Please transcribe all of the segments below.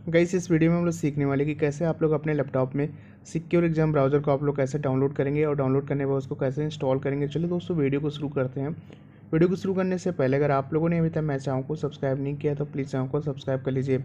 Guys इस video में हम लोग सीखने वाले कि कैसे आप लोग अपने लैपटॉप में सिक्योर एग्जाम ब्राउज़र को आप लोग कैसे डाउनलोड करेंगे और डाउनलोड करने के बाद उसको कैसे इंस्टॉल करेंगे। चलिए दोस्तों वीडियो को शुरू करते हैं। वीडियो को शुरू करने से पहले अगर आप लोगों ने अभी तक मेरे चैनल को सब्सक्राइब नहीं किया तो प्लीज़ चैनल को सब्सक्राइब कर लीजिए।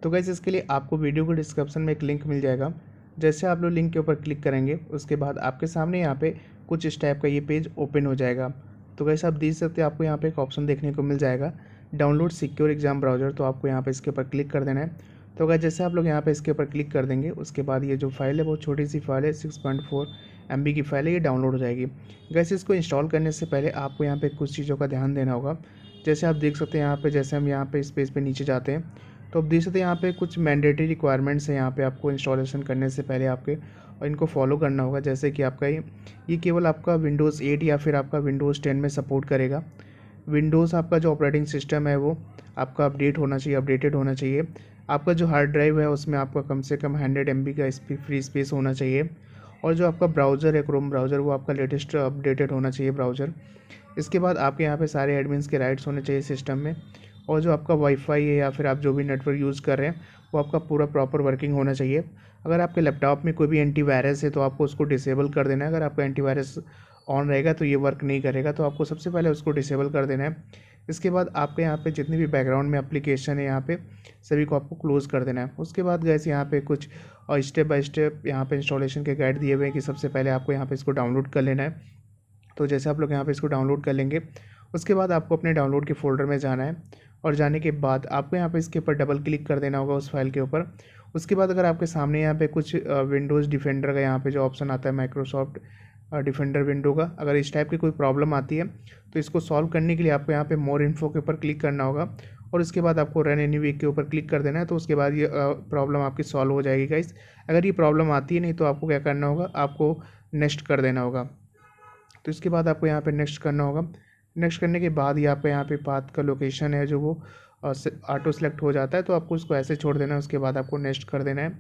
तो गाइस इसके लिए आपको वीडियो को डिस्क्रिप्शन में एक लिंक मिल जाएगा। जैसे आप लोग लिंक के ऊपर क्लिक करेंगे उसके बाद आपके सामने यहाँ पे कुछ इस टाइप का ये पेज ओपन हो जाएगा। तो गाइस आप देख सकते हैं आपको यहाँ पे एक ऑप्शन देखने को मिल जाएगा डाउनलोड सिक्योर एग्जाम ब्राउज़र। तो आपको यहाँ पे इसके ऊपर क्लिक कर देना है। तो अगर जैसे आप लोग यहाँ पे इसके ऊपर क्लिक कर देंगे उसके बाद ये जो फाइल है वो छोटी सी फाइल है 6.4 MB की फाइल है, ये डाउनलोड हो जाएगी। वैसे इसको इंस्टॉल करने से पहले आपको यहाँ पे कुछ चीज़ों का ध्यान देना होगा। जैसे आप देख सकते हैं यहाँ पे, जैसे हम यहाँ पे इस पेज पे नीचे जाते हैं तो आप देख सकते हैं यहाँ पे कुछ मैंडेटरी रिक्वायरमेंट्स हैं यहाँ पे आपको इंस्टॉलेशन करने से पहले आपके, और इनको फॉलो करना होगा। जैसे कि आपका ये केवल आपका विंडोज़ 8 या फिर आपका विंडोज़ 10 में सपोर्ट करेगा। विंडोज़ आपका जो ऑपरेटिंग सिस्टम है वो आपका अपडेट होना चाहिए, अपडेटेड होना चाहिए। आपका जो हार्ड ड्राइव है उसमें आपका कम से कम 100 MB का फ्री स्पेस होना चाहिए। और जो आपका ब्राउज़र है क्रोम ब्राउज़र वो आपका लेटेस्ट अपडेटेड होना चाहिए ब्राउज़र। इसके बाद आपके यहाँ पे सारे एडमिन्स के राइट्स होने चाहिए सिस्टम में। और जो आपका वाईफाई है या फिर आप जो भी नेटवर्क यूज़ कर रहे हैं वो आपका पूरा प्रॉपर वर्किंग होना चाहिए। अगर आपके लैपटॉप में कोई भी एंटीवायरस है तो आपको उसको डिसेबल कर देना है। अगर आपका एंटीवायरस ऑन रहेगा तो ये वर्क नहीं करेगा, तो आपको सबसे पहले उसको डिसेबल कर देना है। इसके बाद आपके यहाँ पे जितनी भी बैकग्राउंड में एप्लीकेशन है यहाँ पे सभी को आपको क्लोज़ कर देना है। उसके बाद गैस यहाँ पे कुछ स्टेप बाय स्टेप यहाँ पे इंस्टॉलेशन के गाइड दिए हुए हैं कि सबसे पहले आपको यहाँ पे इसको डाउनलोड कर लेना है। तो जैसे आप लोग यहाँ पे इसको डाउनलोड कर लेंगे उसके बाद आपको अपने डाउनलोड के फ़ोल्डर में जाना है। और जाने के बाद आपको यहाँ पे इसके ऊपर डबल क्लिक कर देना होगा उस फाइल के ऊपर। उसके बाद अगर आपके सामने यहाँ पे कुछ विंडोज़ डिफेंडर का यहाँ पे जो ऑप्शन आता है माइक्रोसॉफ्ट डिफेंडर विंडो का, अगर इस टाइप की कोई प्रॉब्लम आती है तो इसको सॉल्व करने के लिए आपको यहाँ पे मोर इन्फो के ऊपर क्लिक करना होगा। और उसके बाद आपको रन एनीवे के ऊपर क्लिक कर देना है। तो उसके बाद ये प्रॉब्लम आपकी सॉल्व हो जाएगी गाइस। अगर ये प्रॉब्लम आती है नहीं तो आपको क्या करना होगा, आपको नेक्स्ट कर देना होगा। तो इसके बाद आपको यहाँ पे नेक्स्ट करना होगा। नेक्स्ट करने के बाद ही आपका यहाँ पे पाथ का लोकेशन है जो वो ऑटो सेलेक्ट हो जाता है, तो आपको उसको ऐसे छोड़ देना है। उसके बाद आपको नेक्स्ट कर देना है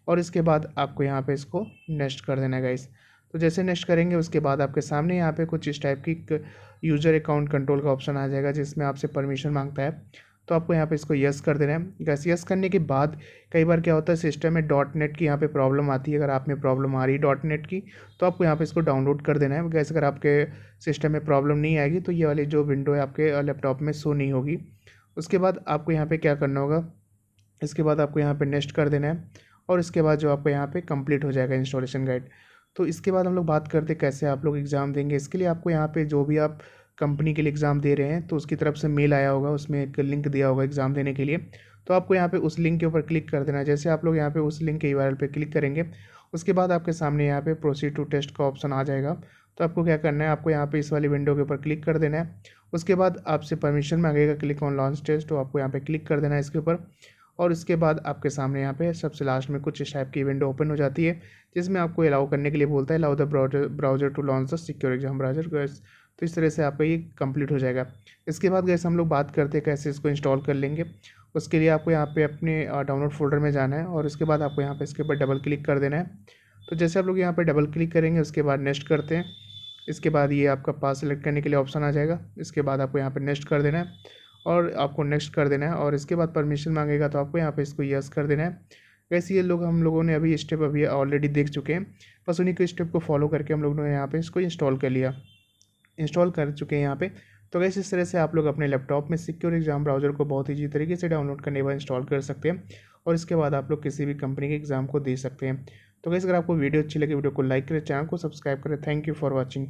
और इसके बाद आपको यहाँ पे इसको नेक्स्ट कर देना है गाइस। तो जैसे नेक्स्ट करेंगे उसके बाद आपके सामने यहाँ पे कुछ इस टाइप की यूज़र अकाउंट कंट्रोल का ऑप्शन आ जाएगा जिसमें आपसे परमिशन मांगता है। तो आपको यहाँ पे इसको यस कर देना है। गैस यस करने के बाद कई बार क्या होता है सिस्टम में .NET की यहाँ पे प्रॉब्लम आती है। अगर आप में प्रॉब्लम आ रही है .NET की तो आपको यहाँ पे इसको डाउनलोड कर देना है। गैस अगर आपके सिस्टम में प्रॉब्लम नहीं आएगी तो ये वाली जो विंडो है आपके लैपटॉप में शो नहीं होगी। उसके बाद आपको यहाँ पे क्या करना होगा, इसके बाद आपको यहाँ पे नेक्स्ट कर देना है और इसके बाद जो आपको यहाँ पे कंप्लीट हो जाएगा इंस्टॉलेशन गाइड। तो इसके बाद हम लोग बात करते हैं कैसे आप लोग एग्ज़ाम देंगे। इसके लिए आपको यहाँ पे जो भी आप कंपनी के लिए एग्ज़ाम दे रहे हैं तो उसकी तरफ से मेल आया होगा, उसमें एक लिंक दिया होगा एग्ज़ाम देने के लिए। तो आपको यहाँ पे उस लिंक के ऊपर क्लिक कर देना है। जैसे आप लोग यहाँ पे उस लिंक के URL पे क्लिक करेंगे उसके बाद आपके सामने यहाँ पे प्रोसीड टू टेस्ट का ऑप्शन आ जाएगा। तो आपको क्या करना है, आपको यहाँ पे इस वाली विंडो के ऊपर क्लिक कर देना है। उसके बाद आपसे परमिशन मांगेगा क्लिक ऑन लॉन्च टेस्ट, तो आपको यहाँ पे क्लिक कर देना है इसके ऊपर। और इसके बाद आपके सामने यहाँ पे सबसे लास्ट में कुछ इस टाइप की विंडो ओपन हो जाती है जिसमें आपको अलाउ करने के लिए बोलता है allow the browser to launch the secure exam browser guys. तो इस तरह से आपका ये कंप्लीट हो जाएगा। इसके बाद गैस हम लोग बात करते हैं कैसे इसको इंस्टॉल कर लेंगे। उसके लिए आपको यहाँ पे अपने डाउनलोड फोल्डर में जाना है और उसके बाद आपको यहाँ पे इसके ऊपर डबल क्लिक कर देना है। तो जैसे आप लोग यहाँ पे डबल क्लिक करेंगे उसके बाद नेक्स्ट करते हैं। इसके बाद ये आपका पास सेलेक्ट करने के लिए ऑप्शन आ जाएगा। इसके बाद आपको यहाँ पे नेक्स्ट कर देना है और आपको नेक्स्ट कर देना है और इसके बाद परमिशन मांगेगा तो आपको यहाँ पे इसको यस कर देना है। वैसे ये लोग हम लोगों ने अभी स्टेप अभी ऑलरेडी देख चुके हैं, बस उन्हीं के स्टेप को फॉलो करके हम लोगों ने यहाँ पे इसको इंस्टॉल कर लिया, इंस्टॉल कर चुके हैं यहाँ पे। तो वैसे इस तरह से आप लोग अपने लैपटॉप में सिक्योर एग्जाम ब्राउज़र को बहुत ईजी तरीके से डाउनलोड करने के बाद इंस्टॉल कर सकते हैं और इसके बाद आप लोग किसी भी कंपनी के एग्ज़ाम को दे सकते हैं। तो वैसे अगर आपको वीडियो अच्छी लगे वीडियो को लाइक करें, चैनल को सब्सक्राइब करें। Thank you for watching.